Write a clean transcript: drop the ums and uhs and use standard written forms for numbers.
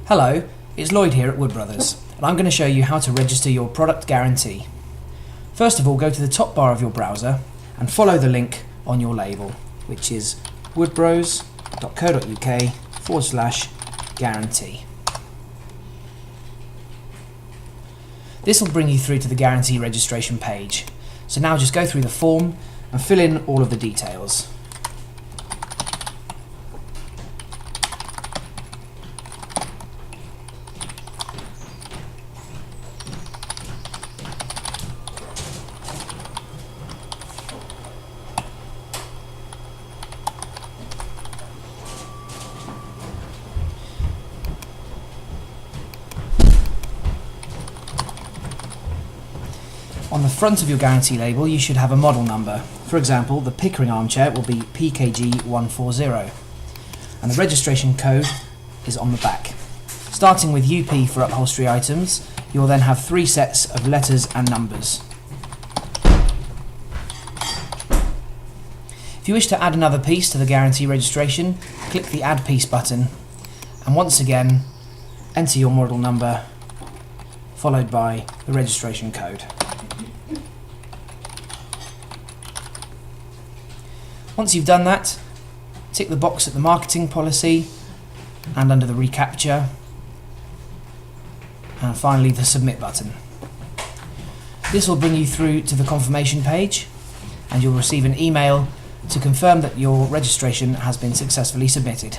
Hello, it's Lloyd here at Wood Brothers, and I'm going to show you how to register your product guarantee. First of all, go to the top bar of your browser and follow the link on your label, which is woodbros.co.uk/guarantee. This will bring you through to the guarantee registration page. So now just go through the form and fill in all of the details. On the front of your guarantee label you should have a model number. For example, the Pickering armchair will be PKG140 and the registration code is on the back. Starting with UP for upholstery items, you will then have 3 sets of letters and numbers. If you wish to add another piece to the guarantee registration, click the Add Piece button and once again enter your model number followed by the registration code. Once you've done that, tick the box at the marketing policy and under the reCAPTCHA and finally the submit button. This will bring you through to the confirmation page and you'll receive an email to confirm that your registration has been successfully submitted.